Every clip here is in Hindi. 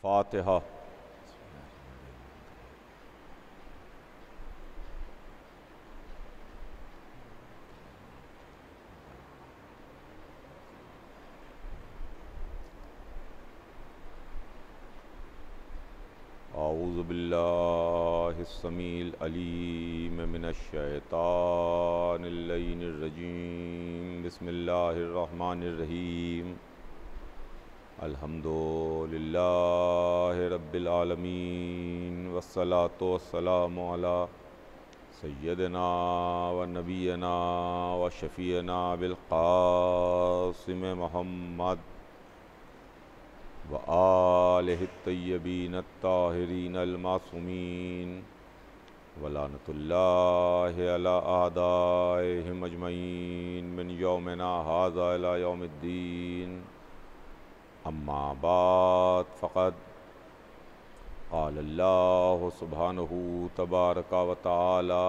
फातिहा। औज़ु बिल्लाहिस समील अलीम मिनश शैतानिर रजीम। बिस्मिल्लाहिर रहमानिर रहीम। अल्हम्दुलिल्लाहि रब्बिल आलमीन वस्सलातु वस्सलामु अला सय्यदिना व नबीना व शफ़ीना बिल क़ासिम मुहम्मद व आलिहि तय्यबीन अत्ताहिरीन अल-मासूमीन व लानतुल्लाहि अला आदाइहिम अजमईन मिन यौमिना हाज़ा इला यौमिद्दीन। अम्मा बाद फ़क़द क़ाल अल्लाहु सुब्हानहु तबारक व तआला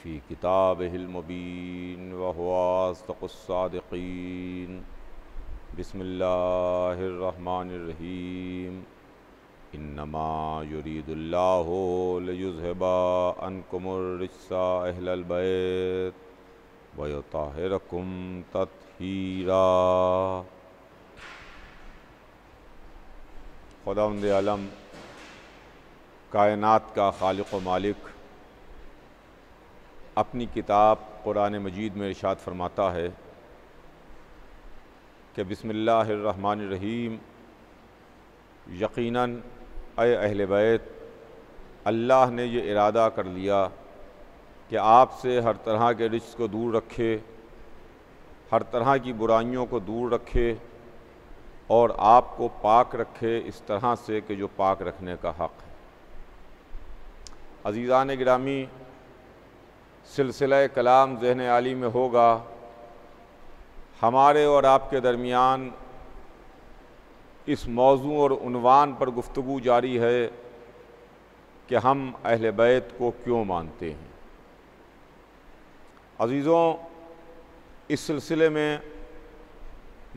फ़ी किताबिहिल मुबीन व हुवा अस्दक़ुस सादिक़ीन। बिस्मिल्लाहिर रहमानिर रहीम। इन्नमा युरीदुल्लाहु लियुज़हिबा अन्कुमुर रिज्सा अहलल बैत व युत्तहिरकुम तत्हीरा। खुदावंद आलम कायनात का खालिक व मालिक अपनी किताब कुरान मजीद में इरशाद फरमाता है कि बिस्मिल्लाहिर्रहमानिर्रहीम, यकीनन ऐ अहले बैत, अल्लाह ने ये इरादा कर लिया कि आपसे हर तरह के रिज्क को दूर रखे, हर तरह की बुराइयों को दूर रखे और आपको पाक रखे इस तरह से कि जो पाक रखने का हक़ है। अज़ीज़ान गिरामी, सिलसिला कलाम ज़हन आली में होगा। हमारे और आपके दरमियान इस मौजू और उन्वान पर गुफ्तगू जारी है कि हम अहले बैत को क्यों मानते हैं। अज़ीज़ों, इस सिलसिले में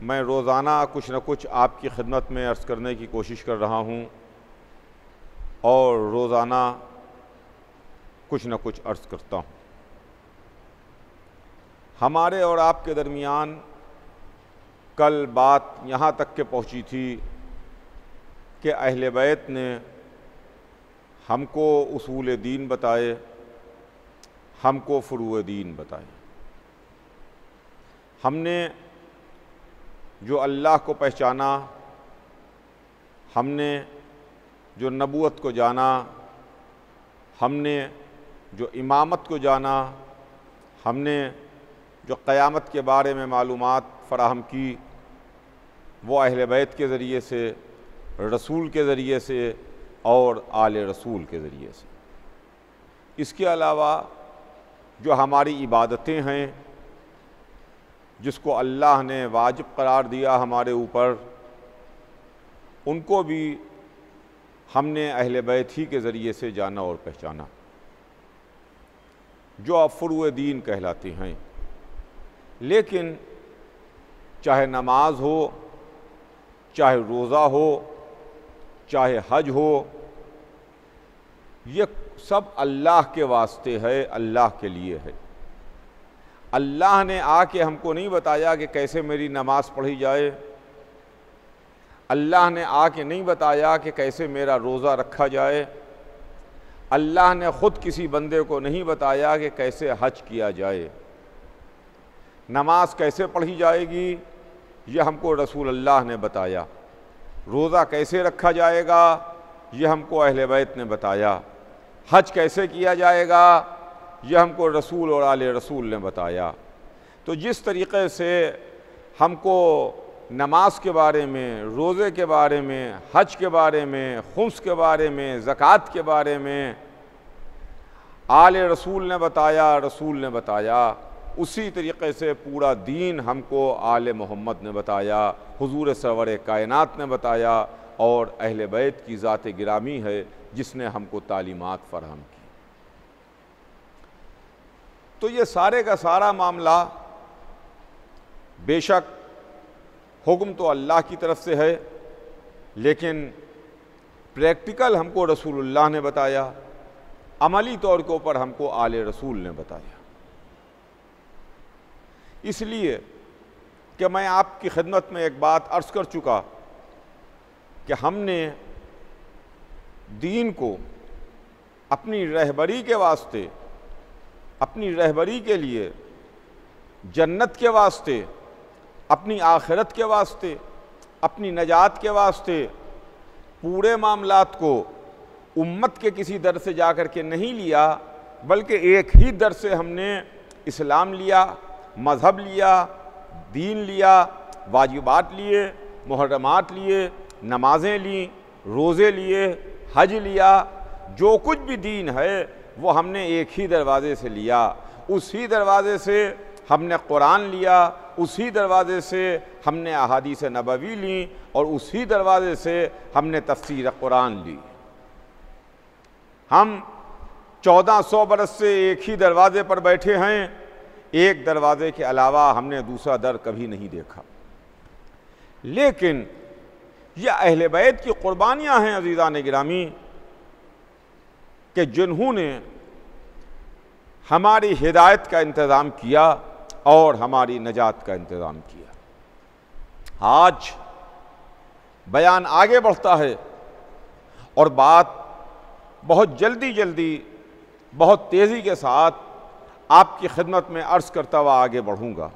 मैं रोज़ाना कुछ न कुछ आपकी खिदमत में अर्ज़ करने की कोशिश कर रहा हूँ और रोज़ाना कुछ न कुछ अर्ज़ करता हूँ। हमारे और आपके दरमियान कल बात यहाँ तक के पहुँची थी कि अहले बैत ने हमको उसूल दीन बताए, हमको फ़ुरूअ दीन बताए। हमने जो अल्लाह को पहचाना, हमने जो नबूवत को जाना, हमने जो इमामत को जाना, हमने जो क़यामत के बारे में मालूमात फ़राहम की, वो अहले बैत के ज़रिए से, रसूल के ज़रिए से और आले रसूल के ज़रिए से। इसके अलावा जो हमारी इबादतें हैं, जिसको अल्लाह ने वाजिब करार दिया हमारे ऊपर, उनको भी हमने अहले बैत ही के ज़रिए से जाना और पहचाना, जो अब फ़ुरूअ दीन कहलाते हैं। लेकिन चाहे नमाज हो, चाहे रोज़ा हो, चाहे हज हो, ये सब अल्लाह के वास्ते है, अल्लाह के लिए है। अल्लाह ने आके हमको नहीं बताया कि कैसे मेरी नमाज पढ़ी जाए, अल्लाह ने आके नहीं बताया कि कैसे मेरा रोज़ा रखा जाए, अल्लाह ने ख़ुद किसी बंदे को नहीं बताया कि कैसे हज किया जाए। नमाज कैसे पढ़ी जाएगी ये हमको रसूल अल्लाह ने बताया, रोज़ा कैसे रखा जाएगा ये हमको अहले बैत ने बताया, हज कैसे किया जाएगा ये हमको रसूल और आले रसूल ने बताया। तो जिस तरीक़े से हमको नमाज के बारे में, रोज़े के बारे में, हज के बारे में, खुम्स के बारे में, ज़कात के बारे में आले रसूल ने बताया, रसूल ने बताया, उसी तरीक़े से पूरा दीन हमको आले मोहम्मद ने बताया, हुज़ूर सरवर कायनात ने बताया और अहले बैत की ज़ात गिरामी है जिसने हमको तालीमात फ़राहम की। तो ये सारे का सारा मामला बेशक हुक्म तो अल्लाह की तरफ से है, लेकिन प्रैक्टिकल हमको रसूलुल्लाह ने बताया, अमली तौर के ऊपर हमको आले रसूल ने बताया। इसलिए कि मैं आपकी खिदमत में एक बात अर्ज़ कर चुका कि हमने दीन को अपनी रहबरी के वास्ते, अपनी रहबरी के लिए, जन्नत के वास्ते, अपनी आखिरत के वास्ते, अपनी नजात के वास्ते पूरे मामलात को उम्मत के किसी दर से जा कर के नहीं लिया, बल्कि एक ही दर से हमने इस्लाम लिया, मज़हब लिया, दीन लिया, वाजिबात लिए, मुहर्रमात लिए, नमाज़ें लीं, रोज़े लिए, हज लिया। जो कुछ भी दीन है वो हमने एक ही दरवाज़े से लिया। उसी दरवाज़े से हमने कुरान लिया, उसी दरवाज़े से हमने अहादीस नबवी ली और उसी दरवाज़े से हमने तफसीर कुरान ली। हम 1400 बरस से एक ही दरवाज़े पर बैठे हैं, एक दरवाज़े के अलावा हमने दूसरा दर कभी नहीं देखा। लेकिन ये अहले बैत की कुर्बानियाँ हैं अज़ीज़ान गिरामी, कि जिन्होंने हमारी हिदायत का इंतज़ाम किया और हमारी नजात का इंतज़ाम किया। आज बयान आगे बढ़ता है और बात बहुत जल्दी बहुत तेज़ी के साथ आपकी खिदमत में अर्ज़ करता हुआ आगे बढ़ूँगा,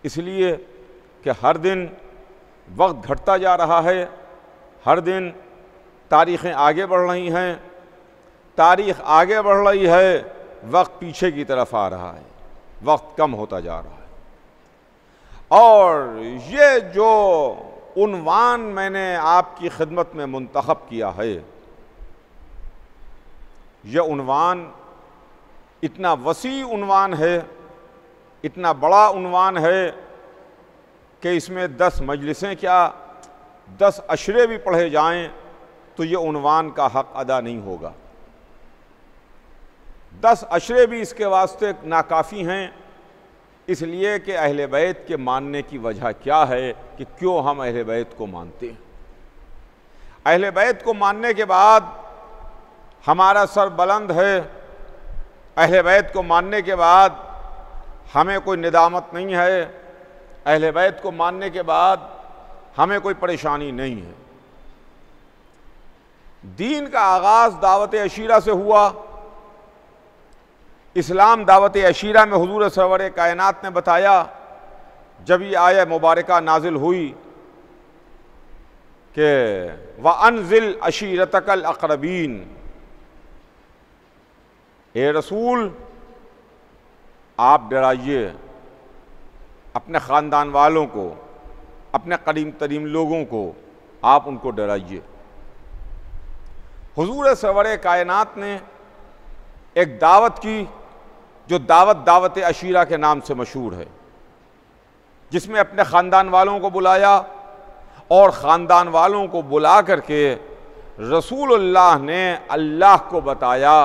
इसलिए कि हर दिन वक्त घटता जा रहा है, हर दिन तारीख़ें आगे बढ़ रही हैं, तारीख़ आगे बढ़ रही है, वक्त पीछे की तरफ आ रहा है, वक्त कम होता जा रहा है। और ये जो उन्वान मैंने आपकी खिदमत में मुंतखब किया है, यह उन्वान इतना वसी उन्वान है, इतना बड़ा उन्वान है कि इसमें 10 मजलिसें क्या 10 अशरे भी पढ़े जाएं तो ये उन्वान का हक़ अदा नहीं होगा। 10 अशरे भी इसके वास्ते नाकाफ़ी हैं, इसलिए कि अहले बैत के मानने की वजह क्या है कि क्यों हम अहले बैत को मानते हैं। अहले बैत को मानने के बाद हमारा सर बुलंद है, अहले बैत को मानने के बाद हमें कोई निदामत नहीं है, अहले बैत को मानने के बाद हमें कोई परेशानी नहीं है। दीन का आगाज़ दावत अशीरा से हुआ। इस्लाम दावत अशीरा में हुजूर सरवर कायनात ने बताया, जब ये आया मुबारका नाजिल हुई कि व अनज़िल अशीरतकल अक़रबीन, ए रसूल आप डराइए अपने ख़ानदान वालों को, अपने करीब तरीन लोगों को आप उनको डराइए। हुजूर सरवर कायनात ने एक दावत की जो दावत अशीरा के नाम से मशहूर है, जिसमें अपने ख़ानदान वालों को बुलाया और ख़ानदान वालों को बुला करके रसूलुल्लाह ने अल्लाह को बताया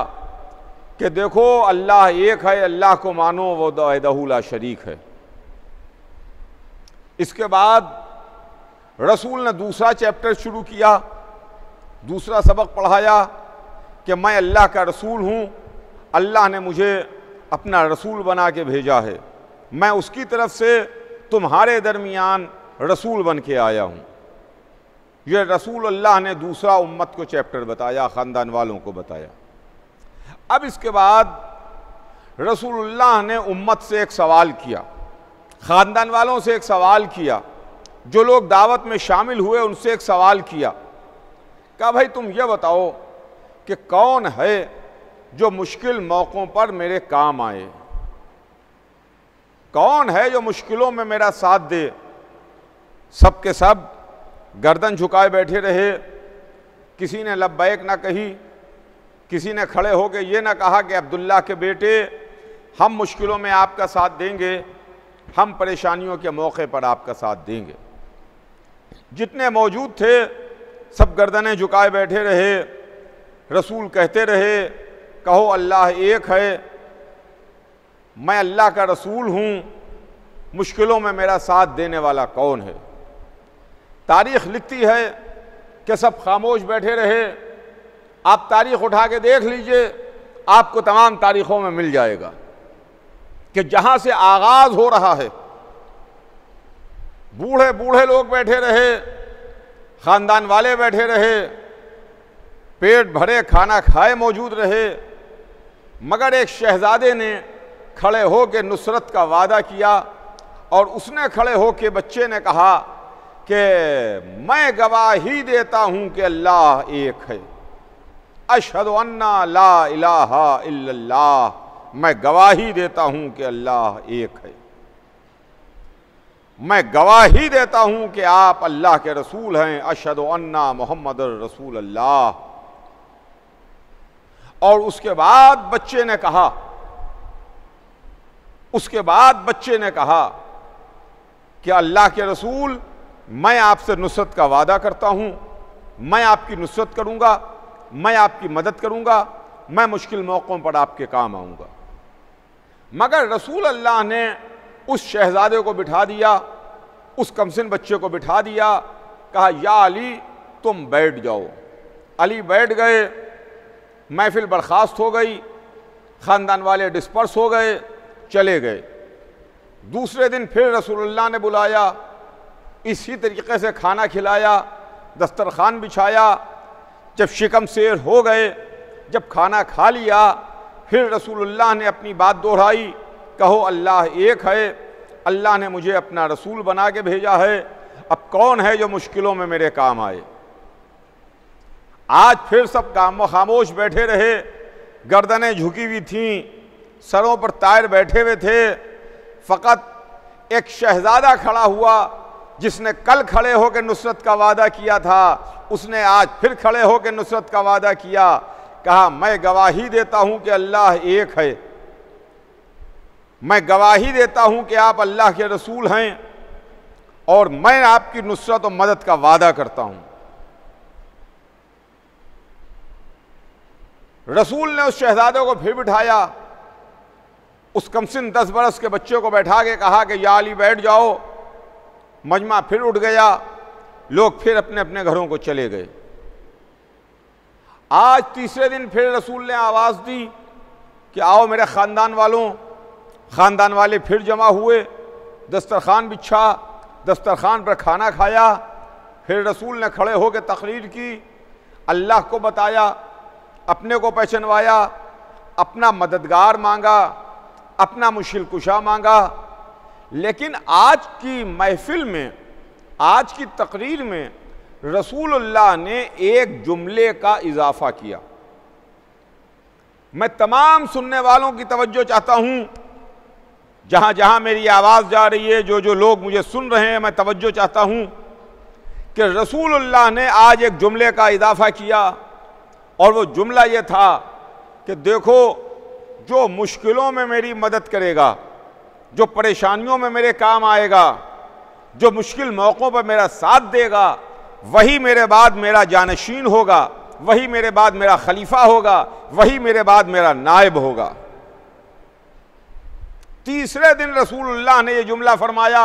कि देखो अल्लाह एक है, अल्लाह को मानो, वो वहदहू ला शरीक है। इसके बाद रसूल ने दूसरा चैप्टर शुरू किया, दूसरा सबक पढ़ाया कि मैं अल्लाह का रसूल हूँ, अल्लाह ने मुझे अपना रसूल बना के भेजा है, मैं उसकी तरफ से तुम्हारे दरमियान रसूल बन के आया हूँ। ये रसूल अल्लाह ने दूसरा उम्मत को चैप्टर बताया, ख़ानदान वालों को बताया। अब इसके बाद रसूलुल्लाह ने उम्मत से एक सवाल किया, ख़ानदान वालों से एक सवाल किया, जो लोग दावत में शामिल हुए उनसे एक सवाल किया, कहा भाई तुम ये बताओ कि कौन है जो मुश्किल मौक़ों पर मेरे काम आए, कौन है जो मुश्किलों में मेरा साथ दे। सब के सब गर्दन झुकाए बैठे रहे, किसी ने लब्बैक ना कही, किसी ने खड़े होकर ये ना कहा कि अब्दुल्ला के बेटे हम मुश्किलों में आपका साथ देंगे, हम परेशानियों के मौके पर आपका साथ देंगे। जितने मौजूद थे सब गर्दनें झुकाए बैठे रहे। रसूल कहते रहे कहो अल्लाह एक है, मैं अल्लाह का रसूल हूँ, मुश्किलों में मेरा साथ देने वाला कौन है। तारीख़ लिखती है कि सब खामोश बैठे रहे। आप तारीख उठा के देख लीजिए, आपको तमाम तारीखों में मिल जाएगा कि जहां से आगाज हो रहा है, बूढ़े बूढ़े लोग बैठे रहे, खानदान वाले बैठे रहे, पेट भरे खाना खाए मौजूद रहे, मगर एक शहजादे ने खड़े हो के नुसरत का वादा किया और उसने खड़े हो के बच्चे ने कहा कि मैं गवाही देता हूं कि अल्लाह एक है, अशहदु अन्ना ला इलाहा इल्लल्लाह, मैं गवाही देता हूं कि अल्लाह एक है, मैं गवाही देता हूं कि आप अल्लाह के रसूल हैं, अशहदु अन्ना मुहम्मद रसूल अल्लाह। और उसके बाद बच्चे ने कहा कि अल्लाह के रसूल, मैं आपसे नुसरत का वादा करता हूं, मैं आपकी नुसरत करूंगा, मैं आपकी मदद करूंगा, मैं मुश्किल मौक़ों पर आपके काम आऊंगा। मगर रसूल अल्लाह ने उस शहजादे को बिठा दिया, उस कमसिन बच्चे को बिठा दिया, कहा या अली तुम बैठ जाओ। अली बैठ गए, महफिल बर्खास्त हो गई, ख़ानदान वाले डिस्पर्स हो गए, चले गए। दूसरे दिन फिर रसूलुल्लाह ने बुलाया, इसी तरीके से खाना खिलाया, दस्तरखान बिछाया। जब शिकम शेर हो गए, जब खाना खा लिया, फिर रसूलुल्लाह ने अपनी बात दोहराई, कहो अल्लाह एक है, अल्लाह ने मुझे अपना रसूल बना के भेजा है, अब कौन है जो मुश्किलों में मेरे काम आए। आज फिर सब खामोश बैठे रहे, गर्दनें झुकी हुई थीं, सरों पर तायर बैठे हुए थे। फ़कत एक शहजादा खड़ा हुआ जिसने कल खड़े होकर नुसरत का वादा किया था, उसने आज फिर खड़े होकर नुसरत का वादा किया। कहा मैं गवाही देता हूं कि अल्लाह एक है, मैं गवाही देता हूं कि आप अल्लाह के रसूल हैं, और मैं आपकी नुसरत और मदद का वादा करता हूं। रसूल ने उस शहजादे को फिर बिठाया, उस कमसिन 10 बरस के बच्चे को बैठा के कहा कि या अली बैठ जाओ। मजमा फिर उठ गया, लोग फिर अपने अपने घरों को चले गए। आज तीसरे दिन फिर रसूल ने आवाज़ दी कि आओ मेरे ख़ानदान वालों। ख़ानदान वाले फिर जमा हुए, दस्तरखान बिछा, दस्तरखान पर खाना खाया। फिर रसूल ने खड़े होकर तकरीर की, अल्लाह को बताया, अपने को पहचानवाया, अपना मददगार मांगा, अपना मुश्किल कुशा मांगा। लेकिन आज की महफिल में, आज की तकरीर में रसूलुल्लाह ने एक जुमले का इजाफा किया। मैं तमाम सुनने वालों की तवज्जो चाहता हूं, जहां जहां मेरी आवाज़ जा रही है, जो जो लोग मुझे सुन रहे हैं, मैं तवज्जो चाहता हूं कि रसूलुल्लाह ने आज एक जुमले का इजाफा किया, और वो जुमला ये था कि देखो, जो मुश्किलों में मेरी मदद करेगा, जो परेशानियों में मेरे काम आएगा, जो मुश्किल मौक़ों पर मेरा साथ देगा, वही मेरे बाद मेरा जानशीन होगा, वही मेरे बाद मेरा खलीफा होगा, वही मेरे बाद मेरा नायब होगा। तीसरे दिन रसूलुल्लाह ने यह जुमला फरमाया,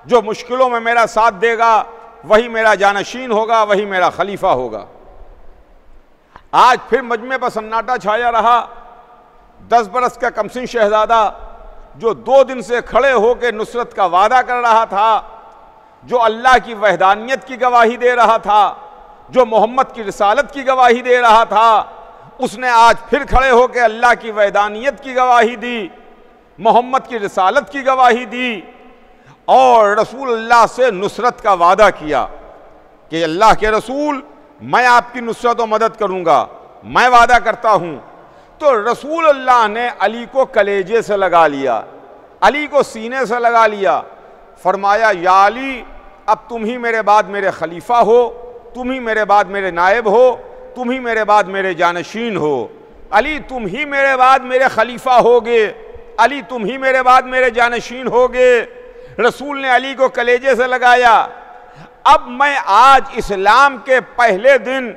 जो मुश्किलों में मेरा साथ देगा, वही मेरा जानशीन होगा, वही मेरा खलीफा होगा। आज फिर मजमे पर सन्नाटा छाया रहा। 10 बरस का कमसिन शहजादा जो 2 दिन से खड़े होकर नुसरत का वादा कर रहा था, जो अल्लाह की वहदानियत की गवाही दे रहा था, जो मोहम्मद की रिसालत की गवाही दे रहा था, उसने आज फिर खड़े होकर अल्लाह की वहदानियत की गवाही दी, मोहम्मद की रिसालत की गवाही दी, और रसूलुल्लाह से नुसरत का वादा किया कि अल्लाह के रसूल, मैं आपकी नुसरत और मदद करूंगा, मैं वादा करता हूं। तो रसूलुल्लाह ने अली को कलेजे से लगा लिया, अली को सीने से लगा लिया, फरमाया या अली, अब तुम ही मेरे बाद मेरे खलीफा हो, तुम ही मेरे बाद मेरे नायब हो, तुम ही मेरे बाद मेरे जानशीन हो। अली तुम ही मेरे बाद मेरे खलीफा होगे, अली तुम ही मेरे बाद मेरे जानशीन होगे। रसूल ने अली को कलेजे से लगाया। अब मैं आज इस्लाम के पहले दिन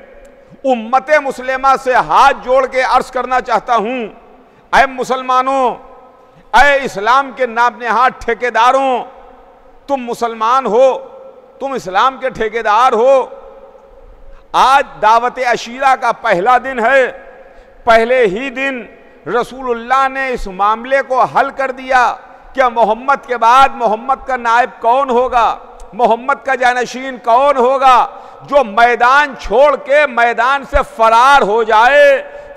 उम्मत मुस्लिमा से हाथ जोड़ के अर्ज करना चाहता हूं, ऐ मुसलमानों, ऐ इस्लाम के नामनेहाद ठेकेदारों, तुम मुसलमान हो, तुम इस्लाम के ठेकेदार हो। आज दावत अशीरा का पहला दिन है। पहले ही दिन रसूलुल्लाह ने इस मामले को हल कर दिया कि मोहम्मद के बाद मोहम्मद का नायब कौन होगा, मोहम्मद का जानशीन कौन होगा। जो मैदान छोड़ के मैदान से फरार हो जाए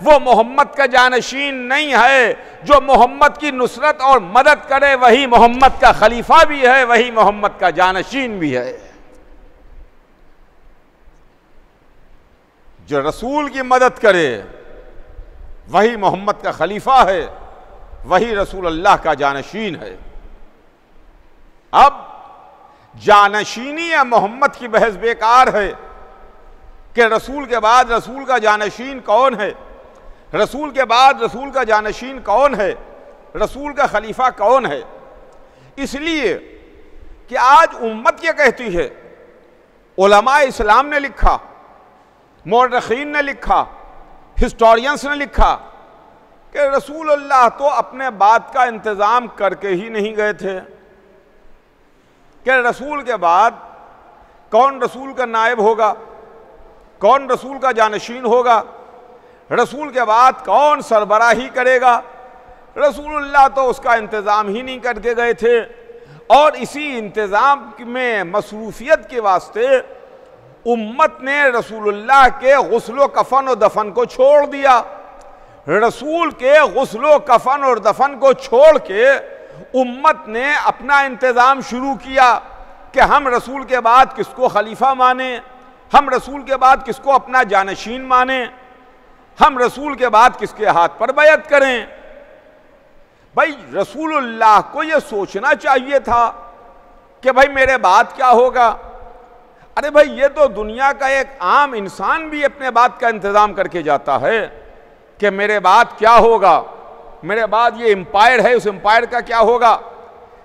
वो मोहम्मद का जानशीन नहीं है। जो मोहम्मद की नुसरत और मदद करे वही मोहम्मद का खलीफा भी है, वही मोहम्मद का जानशीन भी है। जो रसूल की मदद करे वही मोहम्मद का खलीफा है, वही रसूल अल्लाह का जानशीन है। अब जानशीनी या मोहम्मद की बहस बेकार है कि रसूल के बाद रसूल का जानशीन कौन है, रसूल के बाद रसूल का जानशीन कौन है, रसूल का खलीफा कौन है। इसलिए कि आज उम्मत ये कहती है, उलमा इस्लाम ने लिखा, मौरखीन ने लिखा, हिस्टोरियंस ने लिखा कि रसूलुल्लाह तो अपने बात का इंतज़ाम करके ही नहीं गए थे कि रसूल के बाद कौन रसूल का नायब होगा, कौन रसूल का जानशीन होगा, रसूल के बाद कौन सरबराही करेगा। रसूलुल्लाह तो उसका इंतज़ाम ही नहीं करके गए थे और इसी इंतज़ाम में मसरूफियत के वास्ते उम्मत ने रसूलुल्लाह के गुस्ल कफन और दफन को छोड़ दिया। रसूल के गुस्ल कफन और दफन को छोड़ के उम्मत ने अपना इंतज़ाम शुरू किया कि हम रसूल के बाद किसको खलीफा माने, हम रसूल के बाद किसको अपना जानशीन माने, हम रसूल के बाद किसके हाथ पर बैअत करें। भाई रसूलुल्लाह को यह सोचना चाहिए था कि भाई मेरे बाद क्या होगा। अरे भाई ये तो दुनिया का एक आम इंसान भी अपने बात का इंतज़ाम करके जाता है कि मेरे बाद क्या होगा, मेरे बाद ये एम्पायर है उस एम्पायर का क्या होगा,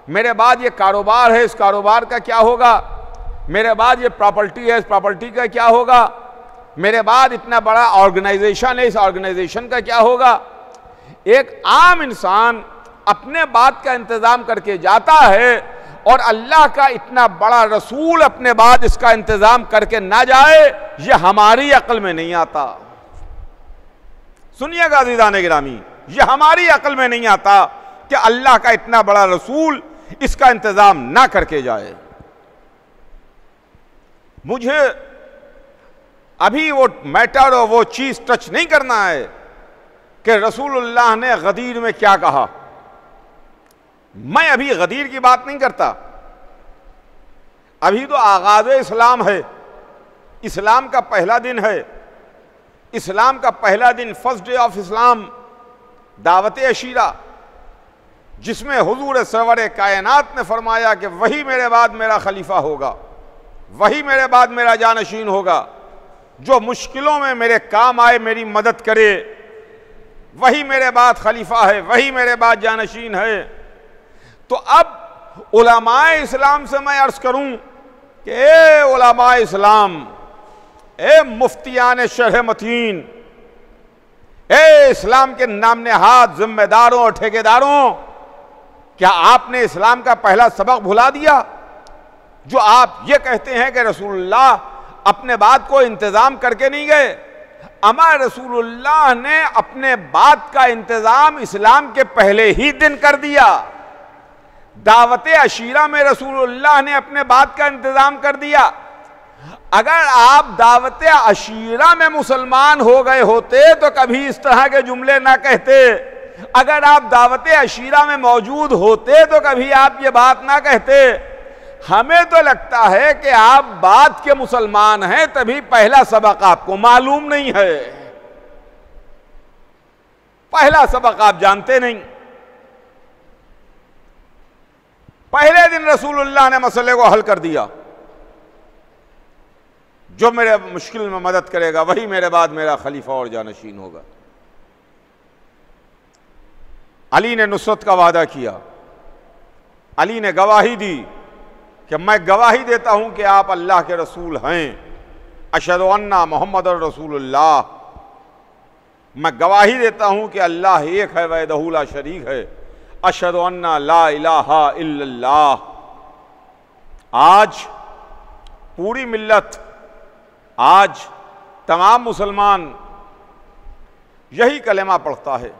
मेरे बाद ये कारोबार है इस कारोबार का क्या होगा, मेरे बाद ये प्रॉपर्टी है इस प्रॉपर्टी का क्या होगा, मेरे बाद इतना बड़ा ऑर्गेनाइजेशन है इस ऑर्गेनाइजेशन का क्या होगा। एक आम इंसान अपने बात का इंतज़ाम करके जाता है और अल्लाह का इतना बड़ा रसूल अपने बाद इसका इंतज़ाम करके ना जाए, ये हमारी अक्ल में नहीं आता। सुनिएगा अज़ीज़ान गिरामी, ये हमारी अक्ल में नहीं आता कि अल्लाह का इतना बड़ा रसूल इसका इंतज़ाम ना करके जाए। मुझे अभी वो मैटर और वो चीज़ टच नहीं करना है कि रसूलुल्लाह ने गदीर में क्या कहा। मैं अभी गदीर की बात नहीं करता, अभी तो आगाज़ इस्लाम है, इस्लाम का पहला दिन है। इस्लाम का पहला दिन फर्स्ट डे ऑफ इस्लाम दावत अशीरा, जिसमें हुजूर सरवर कायनात ने फरमाया कि वही मेरे बाद मेरा खलीफा होगा, वही मेरे बाद मेरा जानशीन होगा, जो मुश्किलों में मेरे काम आए मेरी मदद करे, वही मेरे बाद खलीफा है, वही मेरे बाद जानशीन है। तो अब उलमाए इस्लाम से मैं अर्ज करूं कि ए उलमाए इस्लाम, ए मुफ्तियान शरह मतीन, ए इस्लाम के नाम नहाद जिम्मेदारों और ठेकेदारों, क्या आपने इस्लाम का पहला सबक भुला दिया? जो आप ये कहते हैं कि रसूलुल्लाह अपने बात को इंतज़ाम करके नहीं गए। अमा रसूलुल्लाह ने अपने बात का इंतज़ाम इस्लाम के पहले ही दिन कर दिया। दावत अशीरा में रसूलुल्लाह ने अपने बात का इंतज़ाम कर दिया। अगर आप दावत अशीरा में मुसलमान हो गए होते तो कभी इस तरह के जुमले ना कहते। अगर आप दावत अशीरा में मौजूद होते तो कभी आप ये बात ना कहते। हमें तो लगता है कि आप बाद के मुसलमान हैं, तभी पहला सबक आपको मालूम नहीं है, पहला सबक आप जानते नहीं। पहले दिन रसूलुल्लाह ने मसले को हल कर दिया, जो मेरे मुश्किल में मदद करेगा वही मेरे बाद मेरा खलीफा और जानशीन होगा। अली ने नुसरत का वादा किया, अली ने गवाही दी कि मैं गवाही देता हूं कि आप अल्लाह के रसूल हैं, अशहदु अन्ना मोहम्मद रसूलुल्लाह, मैं गवाही देता हूं कि अल्लाह एक है वहदहू ला शरीक है, अशहदु अन्ना ला इलाहा इल्लल्लाह। आज पूरी मिल्लत, आज तमाम मुसलमान यही कलेमा पढ़ता है।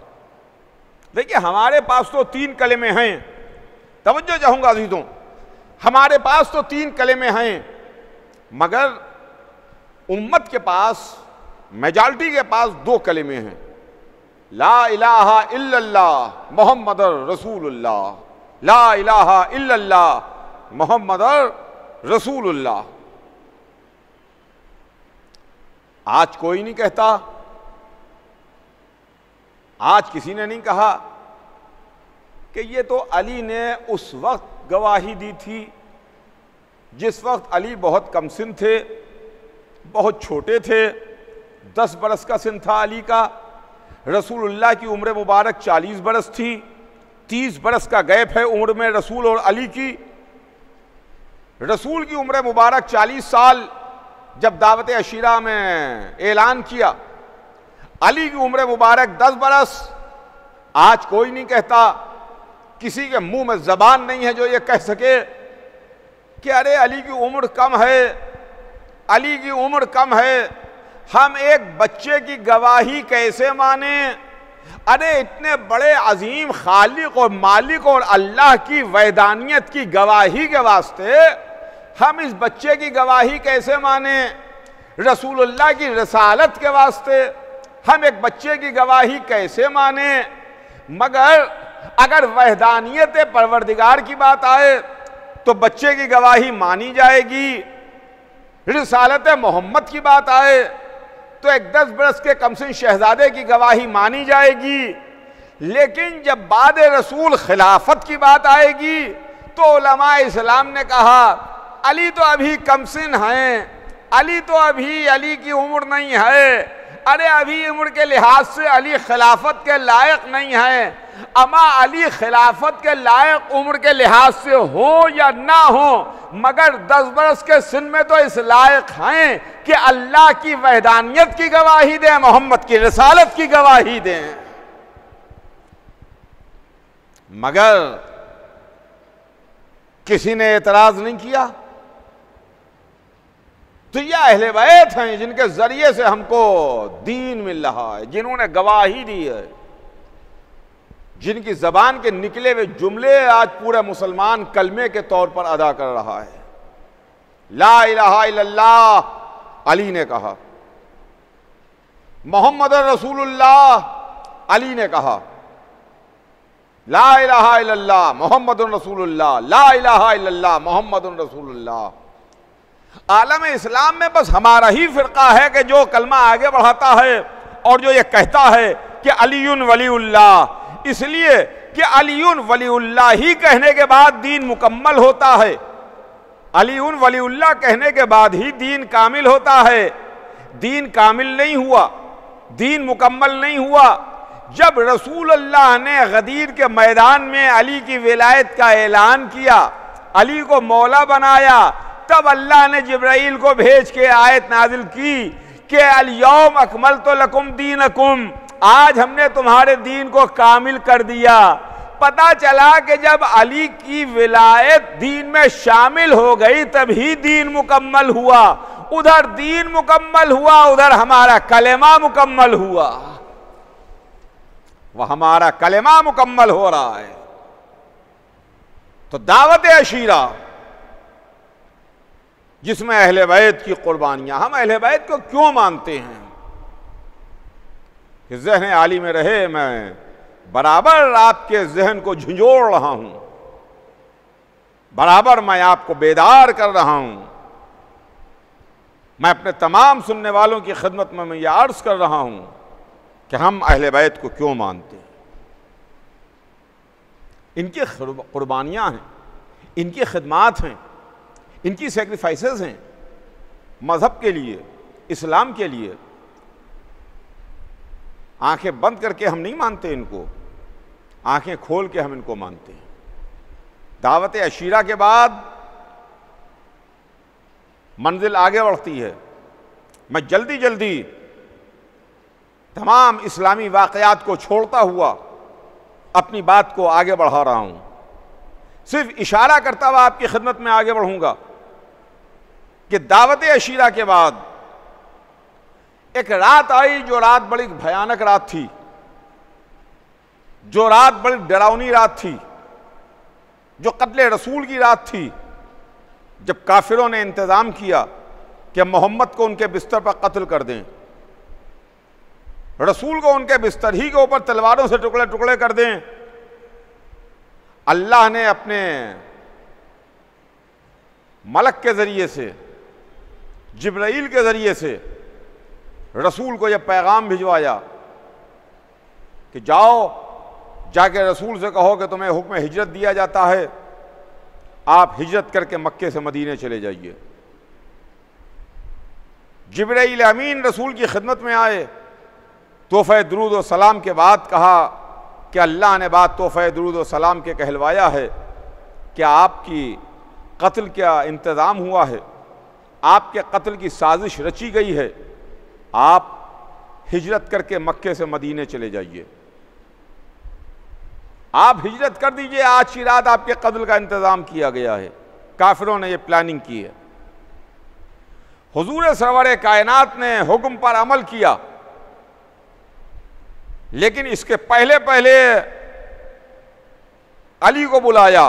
देखिए हमारे पास तो 3 कलेमे हैं, तवज्जो चाहूंगा अज़ीज़ों, हमारे पास तो 3 कलेमे हैं, मगर उम्मत के पास, मेजॉरिटी के पास 2 कलेमे हैं, ला इलाहा इल्लल्लाह मुहम्मदुर रसूलुल्लाह, ला इलाहा इल्लल्लाह मुहम्मदुर रसूलुल्लाह। आज कोई नहीं कहता, आज किसी ने नहीं कहा कि ये तो अली ने उस वक्त गवाही दी थी जिस वक्त अली बहुत कम सिन थे, बहुत छोटे थे, 10 बरस का सिन था अली का। रसूलुल्लाह की उम्र मुबारक 40 बरस थी, 30 बरस का गैप है उम्र में रसूल और अली की। रसूल की उम्र मुबारक 40 साल जब दावत अशीरा में ऐलान किया, अली की उम्र मुबारक 10 बरस। आज कोई नहीं कहता, किसी के मुंह में जबान नहीं है जो ये कह सके कि अरे अली की उम्र कम है, अली की उम्र कम है, हम एक बच्चे की गवाही कैसे माने। अरे इतने बड़े अजीम खालिक और मालिक और अल्लाह की वैदानियत की गवाही के वास्ते हम इस बच्चे की गवाही कैसे माने। रसूलुल्लाह की रसालत के वास्ते हम एक बच्चे की गवाही कैसे माने। मगर अगर वहदानियत परवरदिगार की बात आए तो बच्चे की गवाही मानी जाएगी। रिसालत मोहम्मद की बात आए तो एक 10 बरस के कमसिन शहजादे की गवाही मानी जाएगी। लेकिन जब बाद रसूल खिलाफत की बात आएगी तो उलमा इस्लाम ने कहा अली तो अभी कमसिन हैं, अली तो अभी, अली की उम्र नहीं है, अरे अभी उम्र के लिहाज से अली खिलाफत के लायक नहीं है। अमा अली खिलाफत के लायक उम्र के लिहाज से हो या ना हो, मगर 10 बरस के सिन में तो इस लायक हैं कि अल्लाह की वहदानियत की गवाही दें, मोहम्मद की रिसालत की गवाही दें। मगर किसी ने एतराज नहीं किया। तो ये अहले बैत हैं जिनके जरिए से हमको दीन मिल रहा है, जिन्होंने गवाही दी है, जिनकी जबान के निकले हुए जुमले आज पूरा मुसलमान कलमे के तौर पर अदा कर रहा है। ला इलाहा इल्लल्लाह अली ने कहा, मोहम्मद रसूलुल्लाह अली ने कहा, ला इलाहा इल्लल्लाह मोहम्मद रसूलुल्लाह, ला इलाहा इल्लल्लाह मोहम्मद रसूलुल्लाह। आलम इस्लाम में बस हमारा ही फिरका है कि जो कलमा आगे बढ़ाता है और जो ये कहता है कि अलीयुन वलीउल्लाह, इसलिए कि अलीयुन वलीउल्लाह ही कहने के बाद दीन मुकम्मल होता है। अलीयुन वलीउल्लाह कहने के बाद ही दीन कामिल होता है। दीन कामिल नहीं हुआ, दीन मुकम्मल नहीं हुआ जब रसूलुल्लाह ने गदीर के मैदान में अली की विलायत का ऐलान किया, अली को मौला बनाया, तब अल्लाह ने जिब्राइल को भेज के आयत नाजिल की कि अल-यौम अकमलतु लकुम दीनकुम, आज हमने तुम्हारे दीन को कामिल कर दिया। पता चला कि जब अली की विलायत दीन में शामिल हो गई तभी दीन मुकम्मल हुआ। उधर दीन मुकम्मल हुआ, उधर हमारा कलेमा मुकम्मल हुआ। वह हमारा कलेमा मुकम्मल हो रहा है। तो दावत अशीरा जिसमें अहले बैत की कुर्बानियां, हम अहले बैत को क्यों मानते हैं कि ज़हन आली में रहे, मैं बराबर आपके जहन को झंझोड़ रहा हूं, बराबर मैं आपको बेदार कर रहा हूं। मैं अपने तमाम सुनने वालों की खिदमत में मैं ये अर्ज कर रहा हूं कि हम अहले बैत को क्यों मानते हैं। इनकी कुर्बानियां हैं, इनकी खिदमात हैं, इनकी सेक्रीफाइसेस हैं मजहब के लिए, इस्लाम के लिए। आंखें बंद करके हम नहीं मानते इनको, आंखें खोल के हम इनको मानते हैं। दावत अशीरा के बाद मंजिल आगे बढ़ती है। मैं जल्दी जल्दी तमाम इस्लामी वाक़यात को छोड़ता हुआ अपनी बात को आगे बढ़ा रहा हूं। सिर्फ इशारा करता हुआ आपकी खिदमत में आगे बढ़ूंगा कि दावत अशीरा के बाद एक रात आई जो रात बड़ी भयानक रात थी, जो रात बड़ी डरावनी रात थी, जो कत्ले रसूल की रात थी, जब काफिरों ने इंतजाम किया कि मोहम्मद को उनके बिस्तर पर कत्ल कर दें, रसूल को उनके बिस्तर ही के ऊपर तलवारों से टुकड़े टुकड़े कर दें। अल्लाह ने अपने मलक के जरिए से, जिब्राइल के जरिए से रसूल को यह पैगाम भिजवाया कि जाओ, जाके रसूल से कहो कि तुम्हें हुक्म हिजरत दिया जाता है, आप हिजरत करके मक्के से मदीने चले जाइए। जिब्राइल अमीन रसूल की खिदमत में आए, तोहफ़े दुरूद व सलाम के बाद कहा कि अल्लाह ने बात तोहफ़े दुरूद व सलाम के कहलवाया है, क्या आपकी कत्ल का इंतज़ाम हुआ है, आपके कत्ल की साजिश रची गई है, आप हिजरत करके मक्के से मदीने चले जाइए, आप हिजरत कर दीजिए, आज की रात आपके कत्ल का इंतज़ाम किया गया है। काफिरों ने यह प्लानिंग की है। हुजूर सरवर कायनात ने हुक्म पर अमल किया, लेकिन इसके पहले पहले अली को बुलाया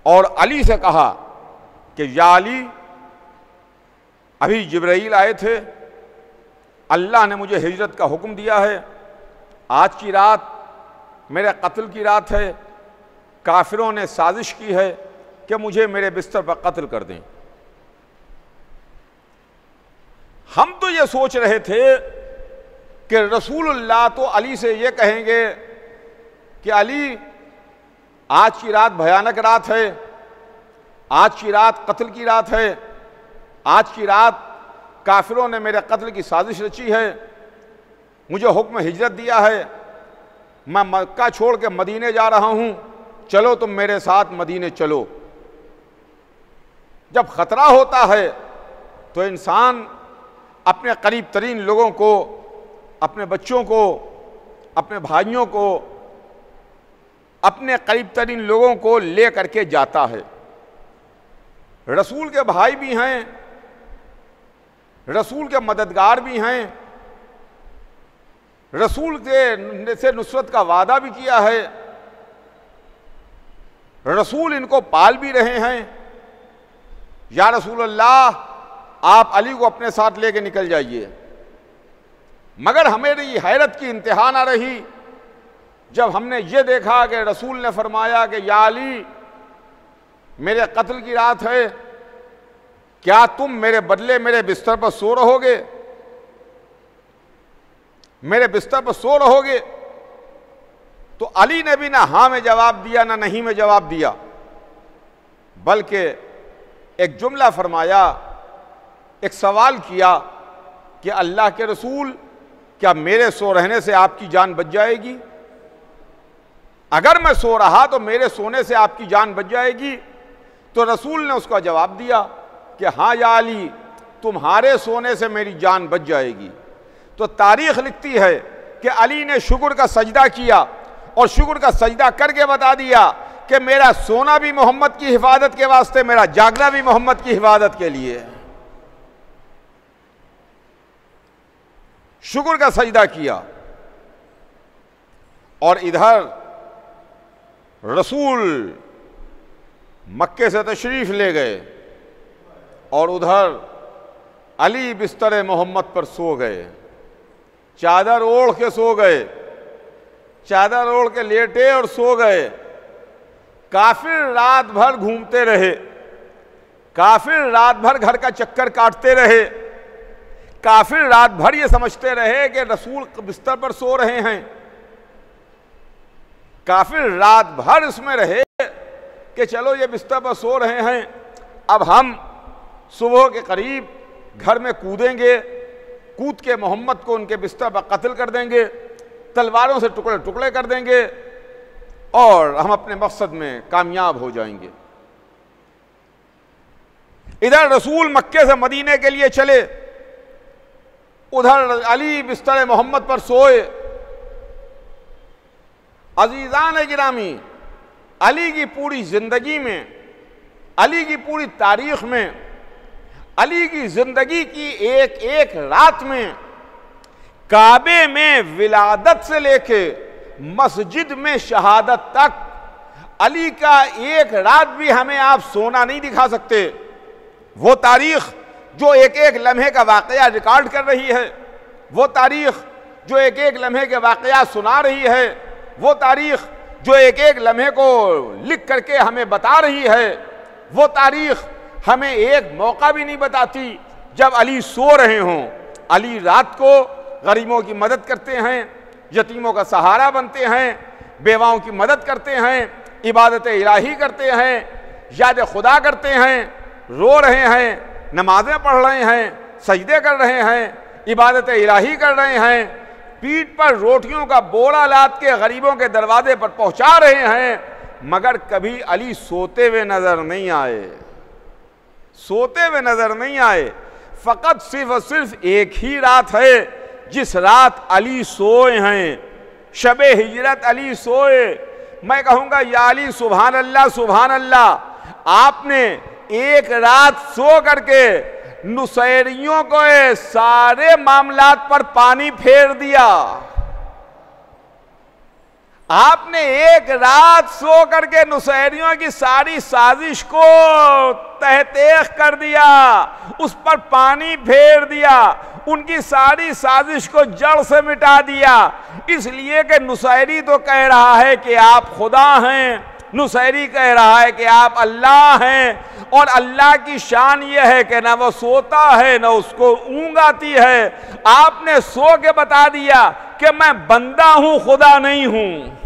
और अली से कहा कि या अली, अभी जिब्राइल आए थे, अल्लाह ने मुझे हिजरत का हुक्म दिया है, आज की रात मेरे कत्ल की रात है, काफिरों ने साजिश की है कि मुझे मेरे बिस्तर पर कत्ल कर दें। हम तो ये सोच रहे थे कि रसूलुल्लाह तो अली से ये कहेंगे कि अली, आज की रात भयानक रात है, आज की रात कत्ल की रात है, आज की रात काफिरों ने मेरे कत्ल की साजिश रची है, मुझे हुक्म हिजरत दिया है, मैं मक्का छोड़ के मदीने जा रहा हूं, चलो तुम मेरे साथ मदीने चलो। जब खतरा होता है तो इंसान अपने करीब तरीन लोगों को, अपने बच्चों को, अपने भाइयों को, अपने करीब तरीन लोगों को ले करके जाता है। रसूल के भाई भी हैं, रसूल के मददगार भी हैं, रसूल के से नुसरत का वादा भी किया है, रसूल इनको पाल भी रहे हैं। या रसूल अल्लाह, आप अली को अपने साथ लेके निकल जाइए। मगर हमें हैरत की इंतहा ना रही जब हमने ये देखा कि रसूल ने फरमाया कि या अली, मेरे कत्ल की रात है, क्या तुम मेरे बदले मेरे बिस्तर पर सो रहोगे, मेरे बिस्तर पर सो रहोगे? तो अली ने भी ना हाँ में जवाब दिया ना नहीं में जवाब दिया, बल्कि एक जुमला फरमाया, एक सवाल किया कि अल्लाह के रसूल, क्या मेरे सो रहने से आपकी जान बच जाएगी? अगर मैं सो रहा तो मेरे सोने से आपकी जान बच जाएगी? तो रसूल ने उसका जवाब दिया कि हाँ या अली, तुम्हारे सोने से मेरी जान बच जाएगी। तो तारीख लिखती है कि अली ने शुक्र का सजदा किया और शुक्र का सजदा करके बता दिया कि मेरा सोना भी मोहम्मद की हिफाजत के वास्ते, मेरा जागना भी मोहम्मद की हिफाजत के लिए। शुक्र का सजदा किया। और इधर रसूल मक्के से तशरीफ ले गए और उधर अली बिस्तर मोहम्मद पर सो गए, चादर ओढ़ के सो गए, चादर ओढ़ के लेटे और सो गए। काफिर रात भर घूमते रहे, काफिर रात भर घर का चक्कर काटते रहे, काफिर रात भर ये समझते रहे कि रसूल बिस्तर पर सो रहे हैं, काफिर रात भर इसमें रहे कि चलो ये बिस्तर पर सो रहे हैं, अब हम सुबह के करीब घर में कूदेंगे, कूद के मोहम्मद को उनके बिस्तर पर कत्ल कर देंगे, तलवारों से टुकड़े टुकड़े कर देंगे और हम अपने मकसद में कामयाब हो जाएंगे। इधर रसूल मक्के से मदीने के लिए चले, उधर अली बिस्तर मोहम्मद पर सोए। अजीजान गिरामी, अली की पूरी जिंदगी में, अली की पूरी तारीख में अली की जिंदगी की एक एक रात में काबे में विलादत से लेके मस्जिद में शहादत तक अली का एक रात भी हमें आप सोना नहीं दिखा सकते। वो तारीख जो एक एक लम्हे का वाकया रिकॉर्ड कर रही है, वो तारीख जो एक एक लम्हे के वाकया सुना रही है, वो तारीख जो एक एक लम्हे को लिख करके हमें बता रही है, वो तारीख हमें एक मौका भी नहीं बताती जब अली सो रहे हों। अली रात को गरीबों की मदद करते हैं, यतीमों का सहारा बनते हैं, बेवाओं की मदद करते हैं, इबादत इलाही करते हैं, याद खुदा करते हैं, रो रहे हैं, नमाजें पढ़ रहे हैं, सजदे कर रहे हैं, इबादत इलाही कर रहे हैं, पीठ पर रोटियों का बोरा लाद के गरीबों के दरवाजे पर पहुंचा रहे हैं, मगर कभी अली सोते हुए नजर नहीं आए, सोते हुए नजर नहीं आए। फकत सिर्फ और सिर्फ एक ही रात है जिस रात अली सोए हैं, शबे हिजरत अली सोए। मैं कहूंगा या अली सुभान अल्लाह सुभान अल्लाह, आपने एक रात सो करके नुसैरियों को सारे मामलात पर पानी फेर दिया। आपने एक रात सो करके नुसैरियों की सारी साजिश को तहतेख कर दिया, उस पर पानी फेर दिया, उनकी सारी साजिश को जड़ से मिटा दिया। इसलिए कि नुसैरी तो कह रहा है कि आप खुदा हैं, नुसैरी कह रहा है कि आप अल्लाह हैं, और अल्लाह की शान यह है कि ना वो सोता है ना उसको ऊँघ आती है। आपने सो के बता दिया कि मैं बंदा हूं खुदा नहीं हूं,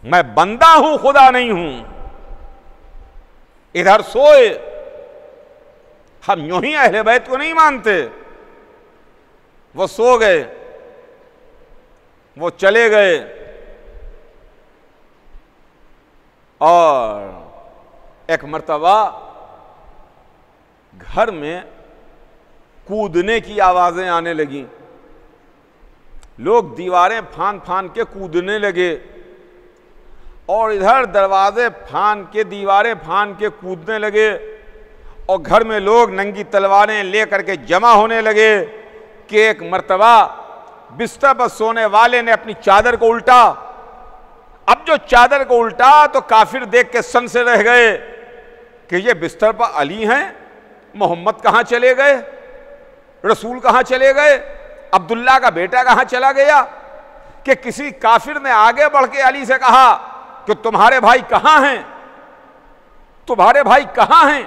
मैं बंदा हूं खुदा नहीं हूं। इधर सोए। हम यूं ही अहले बैत को नहीं मानते। वो सो गए, वो चले गए, और एक मर्तबा घर में कूदने की आवाजें आने लगी। लोग दीवारें फान फान के कूदने लगे, और इधर दरवाजे फान के दीवारें फान के कूदने लगे, और घर में लोग नंगी तलवारें लेकर के जमा होने लगे कि एक मर्तबा बिस्तर पर सोने वाले ने अपनी चादर को उल्टा। अब जो चादर को उल्टा तो काफिर देख के सन से रह गए कि ये बिस्तर पर अली हैं, मोहम्मद कहाँ चले गए, रसूल कहाँ चले गए, अब्दुल्ला का बेटा कहाँ चला गया। कि किसी काफिर ने आगे बढ़ के अली से कहा कि तुम्हारे भाई कहाँ हैं, तुम्हारे भाई कहाँ हैं।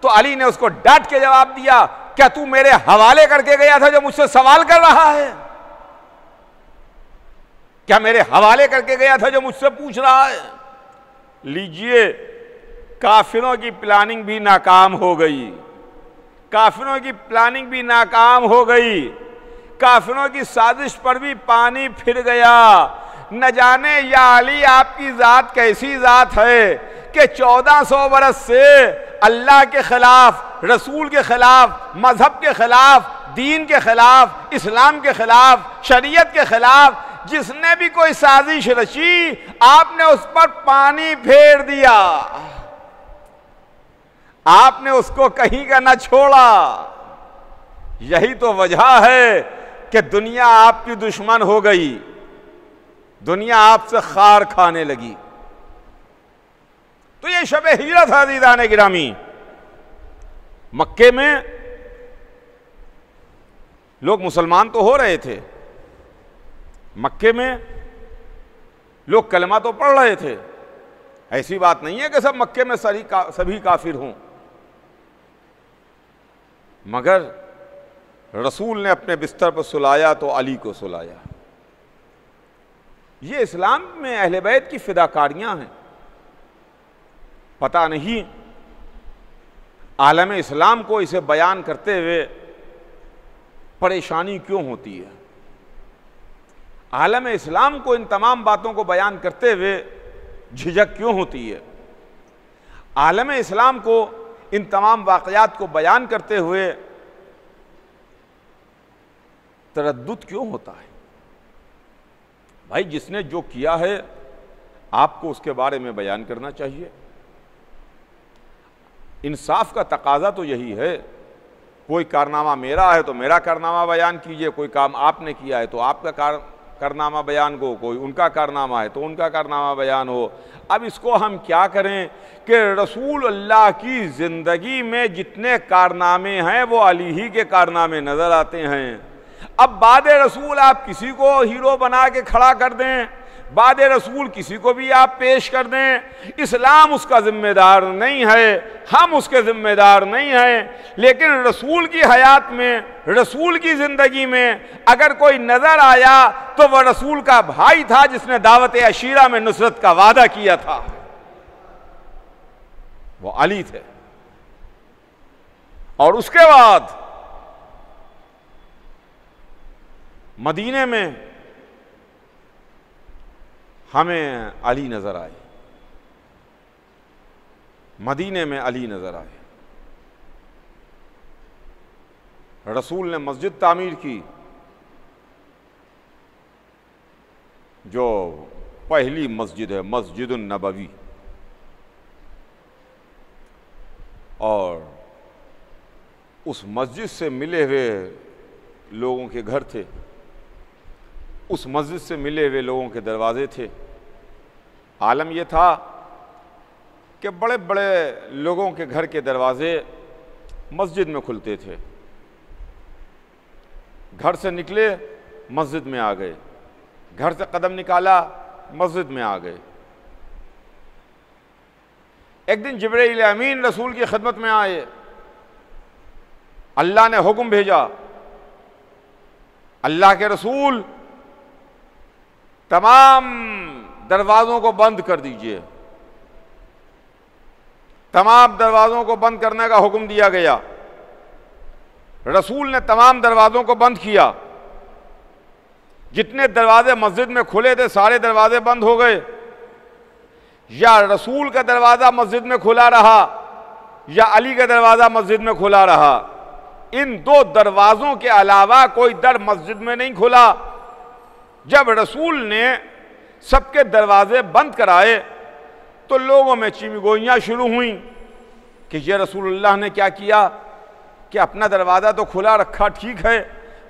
तो अली ने उसको डांट के जवाब दिया, क्या तू मेरे हवाले करके गया था जो मुझसे सवाल कर रहा है, क्या मेरे हवाले करके गया था जो मुझसे पूछ रहा है। लीजिए, काफिरों की प्लानिंग भी नाकाम हो गई, काफिरों की प्लानिंग भी नाकाम हो गई, काफिरों की साजिश पर भी पानी फिर गया। न जाने या अली आपकी जात कैसी जात है कि 1400 बरस से अल्लाह के खिलाफ, रसूल के खिलाफ, मजहब के खिलाफ, दीन के खिलाफ, इस्लाम के खिलाफ, शरीयत के खिलाफ जिसने भी कोई साजिश रची, आपने उस पर पानी फेर दिया, आपने उसको कहीं का न छोड़ा। यही तो वजह है कि दुनिया आपकी दुश्मन हो गई, दुनिया आपसे खार खाने लगी। तो ये शब हिजरत अज़ीज़ान गिरामी, मक्के में लोग मुसलमान तो हो रहे थे, मक्के में लोग कलमा तो पढ़ रहे थे। ऐसी बात नहीं है कि सब मक्के में सभी काफिर हों, मगर रसूल ने अपने बिस्तर पर सुलाया तो अली को सुलाया। ये इस्लाम में अहले बैत की फिदाकारियां हैं। पता नहीं आलम इस्लाम को इसे बयान करते हुए परेशानी क्यों होती है, आलम इस्लाम को इन तमाम बातों को बयान करते हुए झिझक क्यों होती है, आलम इस्लाम को इन तमाम वाक़यात को बयान करते हुए तरद्दुद क्यों होता है। भाई, जिसने जो किया है आपको उसके बारे में बयान करना चाहिए। इंसाफ का तकाजा तो यही है, कोई कारनामा मेरा है तो मेरा कारनामा बयान कीजिए, कोई काम आपने किया है तो आपका कारनामा बयान को, कोई उनका कारनामा है तो उनका कारनामा बयान हो। अब इसको हम क्या करें कि रसूल अल्लाह की ज़िंदगी में जितने कारनामे हैं वो अली ही के कारनामे नज़र आते हैं। अब बाद रसूल आप किसी को हीरो बना के खड़ा कर दें, बाद रसूल किसी को भी आप पेश कर दें, इस्लाम उसका जिम्मेदार नहीं है, हम उसके जिम्मेदार नहीं हैं। लेकिन रसूल की हयात में, रसूल की ज़िंदगी में अगर कोई नज़र आया तो वह रसूल का भाई था जिसने दावत अशीरा में नुसरत का वादा किया था, वो अली थे। और उसके बाद मदीने में हमें अली नजर आए, मदीने में अली नजर आए। रसूल ने मस्जिद तामीर की, जो पहली मस्जिद है मस्जिदुन नबवी, और उस मस्जिद से मिले हुए लोगों के घर थे, उस मस्जिद से मिले हुए लोगों के दरवाजे थे। आलम यह था कि बड़े बड़े लोगों के घर के दरवाजे मस्जिद में खुलते थे, घर से निकले मस्जिद में आ गए, घर से कदम निकाला मस्जिद में आ गए। एक दिन जिब्रील अमीन रसूल की खिदमत में आए, अल्लाह ने हुक्म भेजा, अल्लाह के रसूल तमाम दरवाज़ों को बंद कर दीजिए। तमाम दरवाज़ों को बंद करने का हुक्म दिया गया। रसूल ने तमाम दरवाज़ों को बंद किया। जितने दरवाजे मस्जिद में खुले थे सारे दरवाजे बंद हो गए। या रसूल का दरवाज़ा मस्जिद में खुला रहा या अली का दरवाज़ा मस्जिद में खुला रहा। इन दो दरवाज़ों के अलावा कोई दर मस्जिद में नहीं खुला। जब रसूल ने सबके दरवाजे बंद कराए तो लोगों में चिमगोइयाँ शुरू हुई कि ये रसूलुल्लाह ने क्या किया कि अपना दरवाज़ा तो खुला रखा, ठीक है,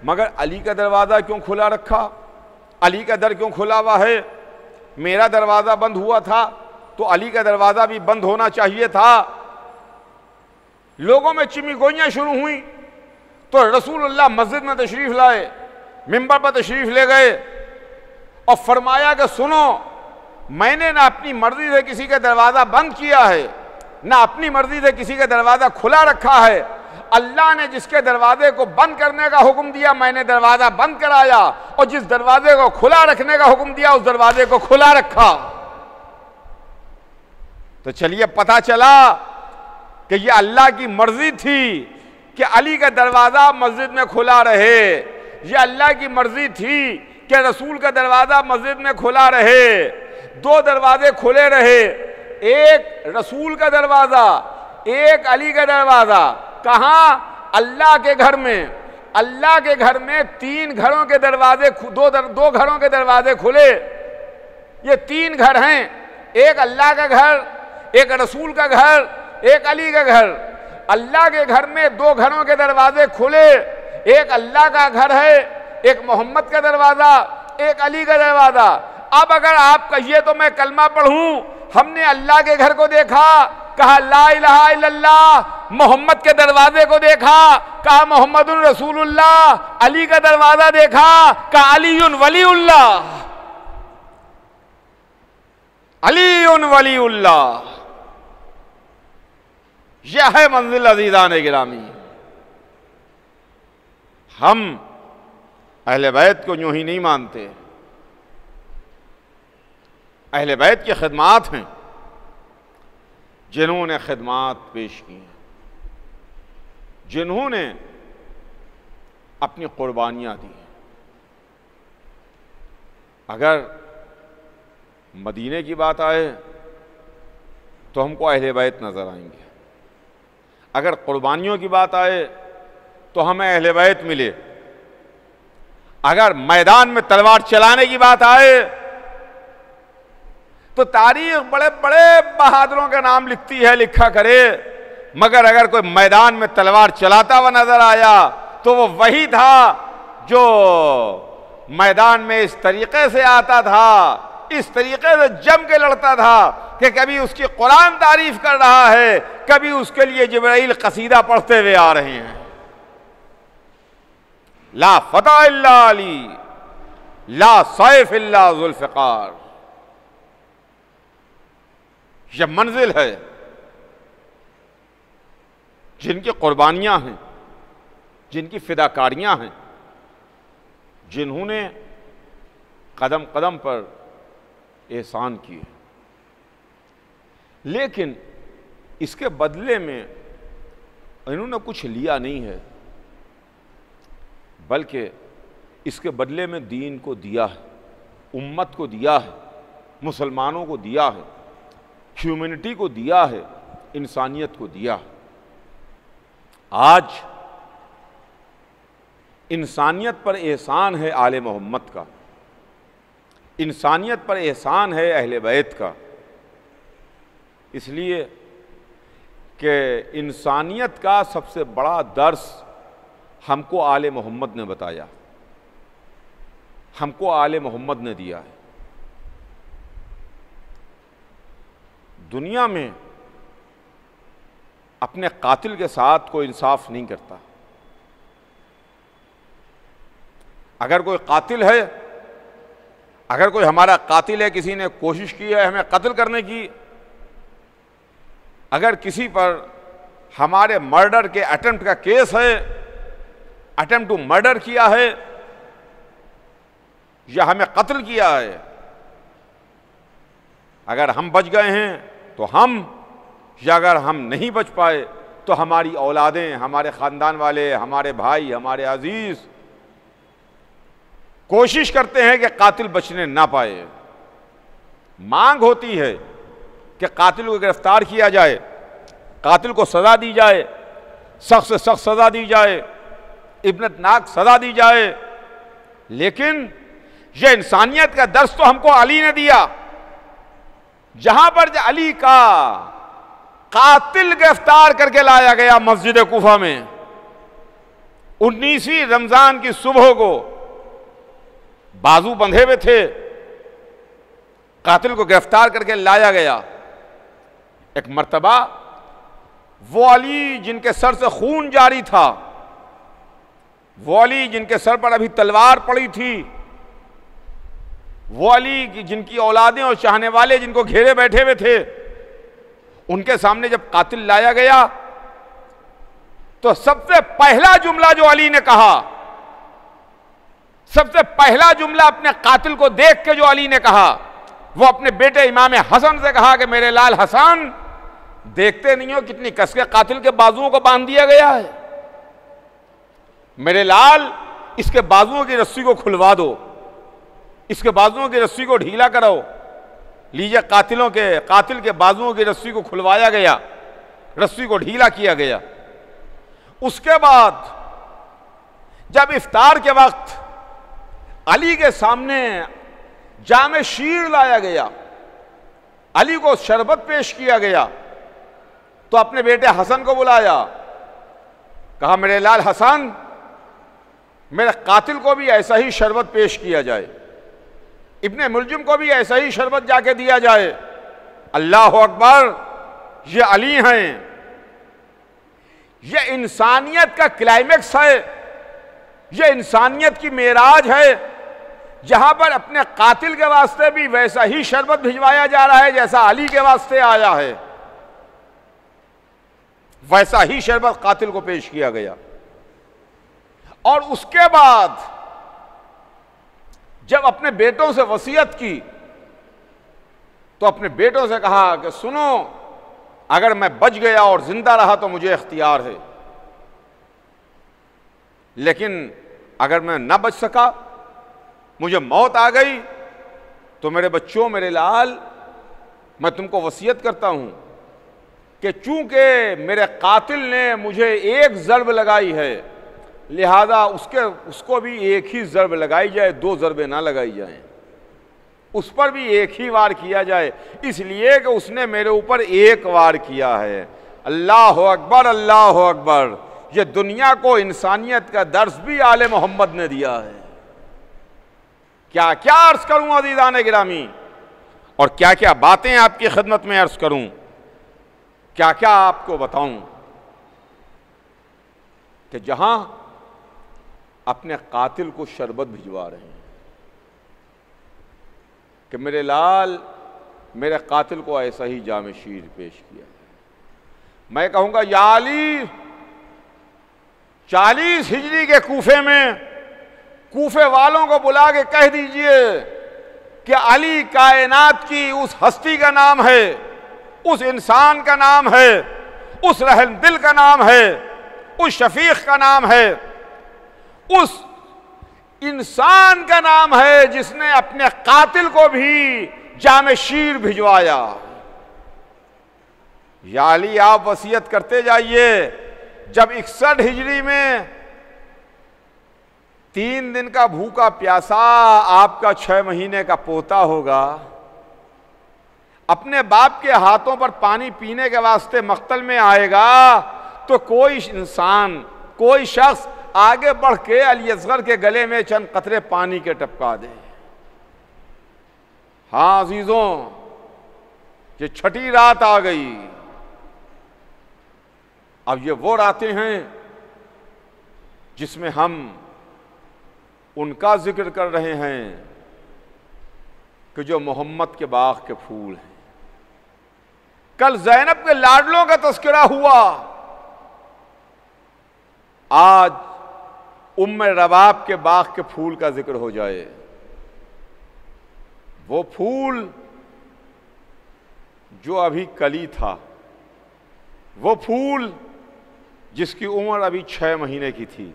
मगर अली का दरवाज़ा क्यों खुला रखा, अली का दर क्यों खुला हुआ है? मेरा दरवाज़ा बंद हुआ था तो अली का दरवाज़ा भी बंद होना चाहिए था। लोगों में चिमगोइयाँ शुरू हुई तो रसूलुल्लाह मस्जिद में तशरीफ़ लाए, मिंबर पर तशरीफ़ ले गए और फरमाया कि सुनो, मैंने ना अपनी मर्जी से किसी का दरवाज़ा बंद किया है, ना अपनी मर्जी से किसी का दरवाज़ा खुला रखा है। अल्लाह ने जिसके दरवाजे को बंद करने का हुक्म दिया मैंने दरवाज़ा बंद कराया, और जिस दरवाजे को खुला रखने का हुक्म दिया उस दरवाजे को खुला रखा। तो चलिए पता चला कि यह अल्लाह की मर्जी थी कि अली का दरवाज़ा मस्जिद में खुला रहे, यह अल्लाह की मर्जी थी कि रसूल का दरवाज़ा मस्जिद में खुला रहे। दो दरवाजे खुले रहे, एक रसूल का दरवाज़ा, एक अली का दरवाज़ा। कहाँ? अल्लाह के घर में। अल्लाह के घर में तीन घरों के दरवाजे, दो घरों के दरवाजे खुले। ये तीन घर हैं, एक अल्लाह का घर, एक रसूल का घर, एक अली का घर। अल्लाह के घर में दो घरों के दरवाजे खुले, एक अल्लाह का घर है, एक मोहम्मद का दरवाज़ा, एक अली का दरवाज़ा। अब अगर आप कहिए तो मैं कलमा पढ़ूं, हमने अल्लाह के घर को देखा, कहा ला इलाहा इल्लल्लाह, मोहम्मद के दरवाजे को देखा, कहा मोहम्मदुर रसूलुल्लाह, अली का दरवाजा देखा, कहा अलीयुन वलीउल्लाह, अलीयुन वलीउल्लाह। यह है मंजिल अज़ीज़ान गिरामी। हम अहले बैत को यूं ही नहीं मानते। अहले बैत की खिदमात हैं जिन्होंने खिदमात पेश की हैं, जिन्होंने अपनी कुर्बानियाँ दी हैं। अगर मदीने की बात आए तो हमको अहले बैत नज़र आएंगे, अगर कुर्बानियों की बात आए तो हमें अहले बैत मिले, अगर मैदान में तलवार चलाने की बात आए तो तारीख बड़े बड़े बहादुरों के नाम लिखती है, लिखा करे मगर अगर कोई मैदान में तलवार चलाता हुआ नजर आया तो वो वही था जो मैदान में इस तरीके से आता था, इस तरीके से जम के लड़ता था कि कभी उसकी कुरान तारीफ कर रहा है, कभी उसके लिए जिब्राइल कसीदा पढ़ते हुए आ रहे हैं। ला फतह इल्ला अली, ला सैफ इल्ला जुल्फ़िकार। यह मंजिल है जिनकी कुर्बानियां हैं, जिनकी फिदाकारियां हैं, जिन्होंने कदम कदम पर एहसान किए, लेकिन इसके बदले में इन्होंने कुछ लिया नहीं है, बल्कि इसके बदले में दीन को दिया है, उम्मत को दिया है, मुसलमानों को दिया है, ह्यूमैनिटी को दिया है, इंसानियत को दिया है। आज इंसानियत पर एहसान है आले मोहम्मद का, इंसानियत पर एहसान है अहले बैत का, इसलिए कि इंसानियत का सबसे बड़ा दर्स हमको आले मोहम्मद ने बताया, हमको आले मोहम्मद ने दिया है। दुनिया में अपने कातिल के साथ कोई इंसाफ नहीं करता। अगर कोई कातिल है, अगर कोई हमारा कातिल है, किसी ने कोशिश की है हमें कत्ल करने की, अगर किसी पर हमारे मर्डर के अटेम्प्ट का केस है, अटेम्प्ट टू मर्डर किया है या हमें कत्ल किया है, अगर हम बच गए हैं तो हम, या अगर हम नहीं बच पाए तो हमारी औलादें, हमारे ख़ानदान वाले, हमारे भाई, हमारे अजीज़ कोशिश करते हैं कि कातिल बचने ना पाए। मांग होती है कि कातिल को गिरफ्तार किया जाए, कातिल को सज़ा दी जाए, सख्त से सख्त सज़ा दी जाए, इब्नतनाक सज़ा दी जाए। लेकिन यह इंसानियत का दर्स तो हमको अली ने दिया। जहां पर अली का कातिल गिरफ्तार करके लाया गया मस्जिद कूफा में 19वीं रमजान की सुबह को, बाजू बंधे हुए थे, कातिल को गिरफ्तार करके लाया गया। एक मर्तबा वो अली जिनके सर से खून जारी था, वो अली जिनके सर पर अभी तलवार पड़ी थी, वो अली जिनकी औलादें और चाहने वाले जिनको घेरे बैठे हुए थे, उनके सामने जब कातिल लाया गया तो सबसे पहला जुमला जो अली ने कहा, सबसे पहला जुमला अपने कातिल को देख के जो अली ने कहा, वो अपने बेटे इमाम हसन से कहा कि मेरे लाल हसन, देखते नहीं हो कितनी कस के कातिल के बाजुओं को बांध दिया गया है, मेरे लाल इसके बाजुओं की रस्सी को खुलवा दो, इसके बाजुओं की रस्सी को ढीला करो। लीजिए, कातिल के बाजुओं की रस्सी को खुलवाया गया, रस्सी को ढीला किया गया। उसके बाद जब इफ्तार के वक्त अली के सामने जामे शीर लाया गया, अली को शरबत पेश किया गया, तो अपने बेटे हसन को बुलाया, कहा मेरे लाल हसन, मेरे कातिल को भी ऐसा ही शरबत पेश किया जाए, इब्ने मुलजिम को भी ऐसा ही शरबत जाके दिया जाए। अल्लाह अकबर, ये अली हैं, ये इंसानियत का क्लाइमेक्स है, ये इंसानियत की मेराज है, जहां पर अपने कातिल के वास्ते भी वैसा ही शरबत भिजवाया जा रहा है जैसा अली के वास्ते आया है, वैसा ही शरबत कातिल को पेश किया गया। और उसके बाद जब अपने बेटों से वसीयत की तो अपने बेटों से कहा कि सुनो, अगर मैं बच गया और जिंदा रहा तो मुझे इख्तियार है, लेकिन अगर मैं ना बच सका, मुझे मौत आ गई, तो मेरे बच्चों, मेरे लाल, मैं तुमको वसीयत करता हूं कि चूंकि मेरे कातिल ने मुझे एक ज़र्ब लगाई है, लिहाजा उसको भी एक ही ज़र्ब लगाई जाए, दो ज़रबें ना लगाई जाएं, उस पर भी एक ही वार किया जाए, इसलिए कि उसने मेरे ऊपर एक वार किया है। अल्लाह अकबर, अल्लाह अकबर। ये दुनिया को इंसानियत का दर्स भी आले मोहम्मद ने दिया है। क्या क्या अर्ज करूं अज़ीज़ान गिरामी, और क्या क्या बातें आपकी खिदमत में अर्ज करूं, क्या क्या आपको बताऊं कि जहां अपने कातिल को शरबत भिजवा रहे हैं कि मेरे लाल मेरे कातिल को ऐसा ही जामे शीर पेश किया। मैं कहूंगा या अली, 40 हिजरी के कूफे में कूफे वालों को बुला के कह दीजिए कि अली कायनात की उस हस्ती का नाम है, उस इंसान का नाम है, उस रहम दिल का नाम है, उस शफीक का नाम है, उस इंसान का नाम है जिसने अपने कातिल को भी जामे शीर भिजवाया। या अली, आप वसीयत करते जाइए। जब 61 हिजरी में 3 दिन का भूखा प्यासा आपका 6 महीने का पोता होगा, अपने बाप के हाथों पर पानी पीने के वास्ते मख्तल में आएगा, तो कोई इंसान, कोई शख्स आगे बढ़ के अली असगर के गले में चंद कतरे पानी के टपका दे। हाँ अजीजों, ये छठी रात आ गई। अब ये वो रातें हैं जिसमें हम उनका जिक्र कर रहे हैं कि जो मोहम्मद के बाग के फूल हैं। कल ज़ैनब के लाडलों का तज़किरा हुआ, आज उम्मे रबाब के बाग के फूल का जिक्र हो जाए। वो फूल जो अभी कली था, वो फूल जिसकी उम्र अभी 6 महीने की थी,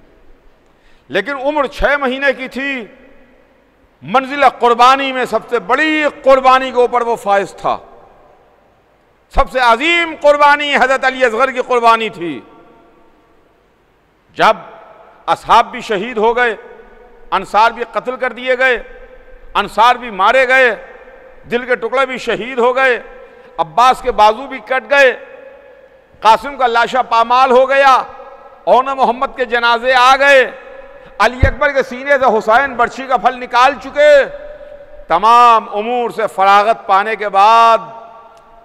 लेकिन उम्र 6 महीने की थी, मंजिल कुर्बानी में सबसे बड़ी कुर्बानी के ऊपर वो फाइज था। सबसे अजीम कुर्बानी हज़रत अली असगर की कुर्बानी थी। जब असहाब भी शहीद हो गए, अंसार भी कत्ल कर दिए गए, अंसार भी मारे गए, दिल के टुकड़े भी शहीद हो गए, अब्बास के बाजू भी कट गए, कासिम का लाशा पामाल हो गया, और मोहम्मद के जनाजे आ गए, अली अकबर के सीने से हुसैन बर्छी का फल निकाल चुके। तमाम उमूर से फरागत पाने के बाद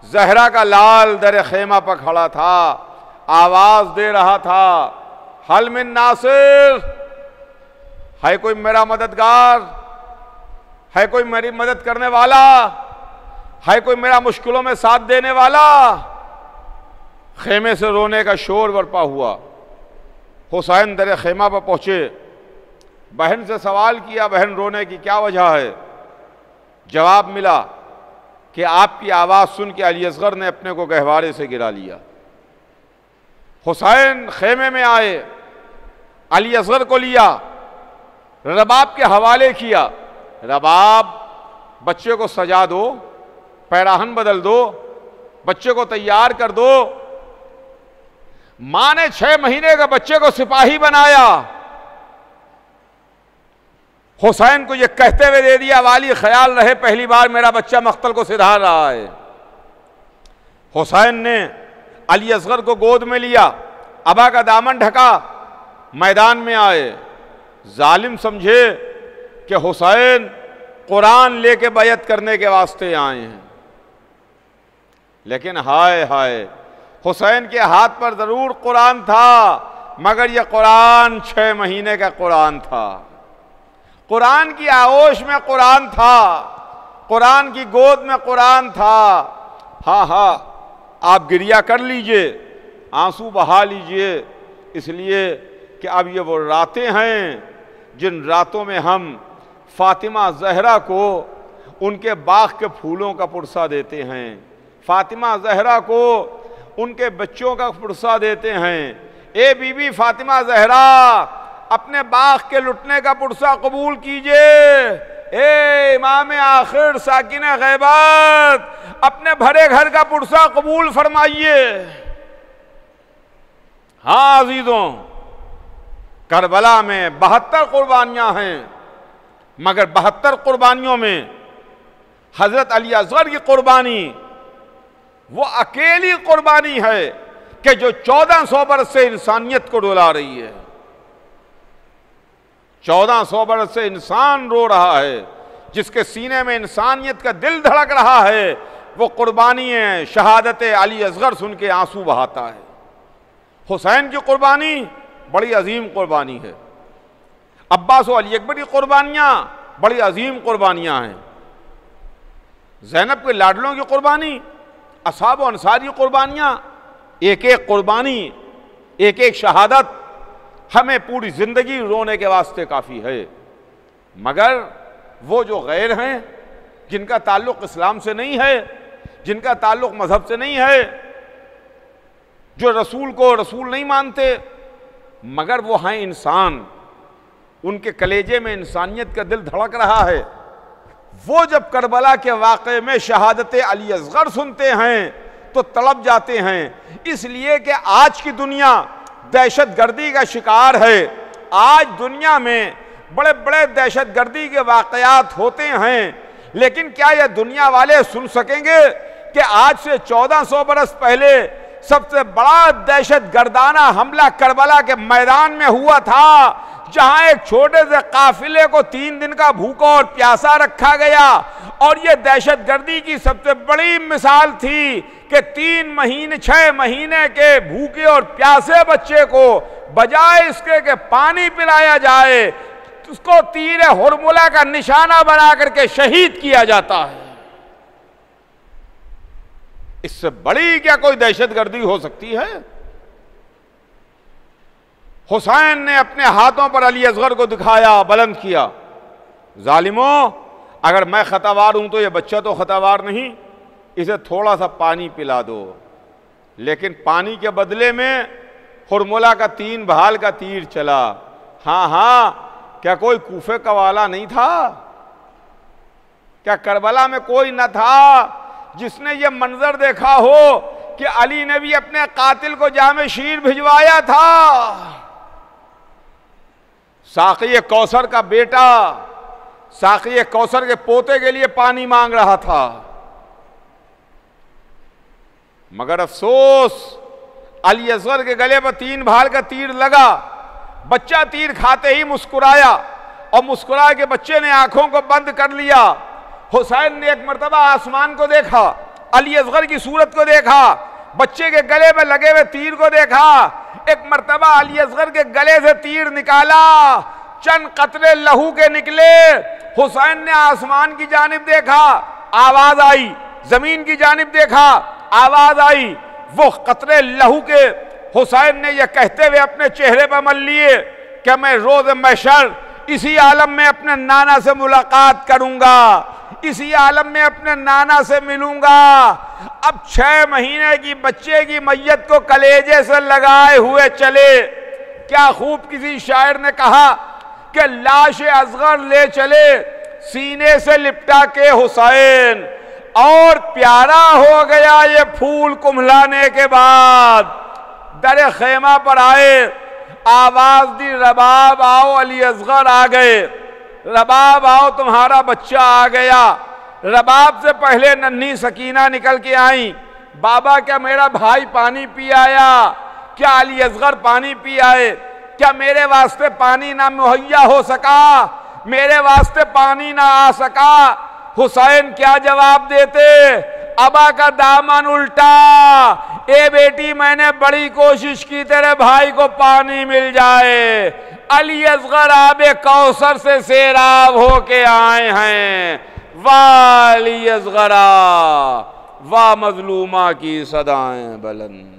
जहरा का लाल दर खेमा पर खड़ा था, आवाज दे रहा था, हल मिन नासिर, है कोई मेरा मददगार, है कोई मेरी मदद करने वाला, है कोई मेरा मुश्किलों में साथ देने वाला। खेमे से रोने का शोर बरपा हुआ। हुसैन दर खेमा पर पहुंचे, बहन से सवाल किया, बहन रोने की क्या वजह है? जवाब मिला कि आपकी आवाज़ सुन के अली असगर ने अपने को गहवारे से गिरा लिया। हुसैन खेमे में आए, अली असगर को लिया, रबाब के हवाले किया। रबाब, बच्चे को सजा दो, पैराहन बदल दो, बच्चे को तैयार कर दो। मां ने 6 महीने के बच्चे को सिपाही बनाया। हुसैन को यह कहते हुए दे दिया, वाली ख्याल रहे पहली बार मेरा बच्चा मख्तल को सिधार रहा है। हुसैन ने अली असगर को गोद में लिया, अबा का दामन ढका, मैदान में आए। जालिम समझे कि हुसैन कुरान लेके बैयत करने के वास्ते आए हैं, लेकिन हाय हाय, हुसैन के हाथ पर जरूर कुरान था, मगर यह कुरान 6 महीने का कुरान था। कुरान की आगोश में कुरान था, कुरान की गोद में कुरान था। हाँ हाँ, आप गिरिया कर लीजिए, आंसू बहा लीजिए, इसलिए कि अब ये वो रातें हैं जिन रातों में हम फातिमा जहरा को उनके बाग के फूलों का पुरसा देते हैं, फातिमा जहरा को उनके बच्चों का पुरसा देते हैं। ए बीबी फातिमा जहरा, अपने बाग के लुटने का पुरसा कबूल कीजिए। ए इमाम आखिर साकिन गैबत, अपने भरे घर का पुरसा कबूल फरमाइए। हाँ अजीजों, करबला में 72 कुर्बानियां हैं, मगर 72 कुर्बानियों में हजरत अली असगर की कुर्बानी वो अकेली कुर्बानी है कि जो 1400 बरस से इंसानियत को रुला रही है। 1400 बरस से इंसान रो रहा है, जिसके सीने में इंसानियत का दिल धड़क रहा है, वो कुर्बानी है। शहादत अली असगर सुन के आंसू बहाता है। हुसैन की कुर्बानी बड़ी अजीम कुर्बानी है। अब्बास और अली अकबर की कुर्बानियां बड़ी अजीम कुर्बानियां हैं। ज़ैनब के लाडलों की कुर्बानी, असहाब और अंसार की कुर्बानियां, एक एक कुर्बानी, एक एक शहादत हमें पूरी जिंदगी रोने के वास्ते काफ़ी है। मगर वो जो गैर हैं, जिनका ताल्लुक़ इस्लाम से नहीं है, जिनका ताल्लुक़ मज़हब से नहीं है, जो रसूल को रसूल नहीं मानते, मगर वो हैं इंसान, उनके कलेजे में इंसानियत का दिल धड़क रहा है। वो जब करबला के वाक़े में शहादत अली असगर सुनते हैं तो तड़प जाते हैं, इसलिए कि आज की दुनिया दहशत गर्दी का शिकार है। आज दुनिया में बड़े बड़े दहशत गर्दी के वाक़यात होते हैं, लेकिन क्या ये दुनिया वाले सुन सकेंगे कि आज से 1400 बरस पहले सबसे बड़ा दहशत गर्दाना हमला करबला के मैदान में हुआ था, जहां एक छोटे से काफिले को 3 दिन का भूखा और प्यासा रखा गया। और ये दहशत गर्दी की सबसे बड़ी मिसाल थी कि 6 महीने के भूखे और प्यासे बच्चे को बजाय इसके कि पानी पिलाया जाए, उसको तीर हुरमुला का निशाना बना करके शहीद किया जाता है। इससे बड़ी क्या कोई दहशत गर्दी हो सकती है? हुसैन ने अपने हाथों पर अली असगर को दिखाया, बुलंद किया, जालिमों, अगर मैं खतावार हूं तो ये बच्चा तो खतावार नहीं, इसे थोड़ा सा पानी पिला दो। लेकिन पानी के बदले में हुरमुला का 3 भाल का तीर चला। हाँ हाँ, क्या कोई कूफे का वाला नहीं था? क्या करबला में कोई न था जिसने ये मंजर देखा हो कि अली ने भी अपने कातिल को जामे शीर भिजवाया था? साक़ी कौसर का बेटा साक़ी कौसर के पोते के लिए पानी मांग रहा था, मगर अफसोस अली असगर के गले पर 3 भाल का तीर लगा। बच्चा तीर खाते ही मुस्कुराया और मुस्कुरा के बच्चे ने आंखों को बंद कर लिया। हुसैन ने एक मर्तबा आसमान को देखा, अली असगर की सूरत को देखा, बच्चे के गले में लगे हुए तीर को देखा। एक मर्तबा अली असगर के गले से तीर निकाला, चंद कतरे लहू के निकले। हुसैन ने आसमान की जानिब देखा, आवाज आई, जमीन की जानिब देखा, आवाज आई। वो कतरे लहू के हुसैन ने यह कहते हुए अपने चेहरे पर मल लिए कि मैं रोज महशर इसी आलम में अपने नाना से मुलाकात करूंगा, इसी आलम में अपने नाना से मिलूंगा। अब 6 महीने की बच्चे की मैयत को कलेजे से लगाए हुए चले। क्या खूब किसी शायर ने कहा कि लाश असगर ले चले सीने से लिपटा के हुसैन, और प्यारा हो गया ये फूल कुम्हलाने के बाद। दरे खेमा पर आए, आवाज दी, रबाब आओ, अली असगर आ गए। रबाब आओ, तुम्हारा बच्चा आ गया। रबाब से पहले नन्ही सकीना निकल के आई, बाबा क्या मेरा भाई पानी पी आया? क्या अली असगर पानी पी आए? क्या मेरे वास्ते पानी ना मुहैया हो सका? मेरे वास्ते पानी ना आ सका? हुसैन क्या जवाब देते? अबा का दामन उल्टा, ए बेटी मैंने बड़ी कोशिश की तेरे भाई को पानी मिल जाए। अली असगर आबे कौसर से सैराब होके आए हैं। वाह अली असगरा, वाह मजलूमा की सदाएं बुलंद।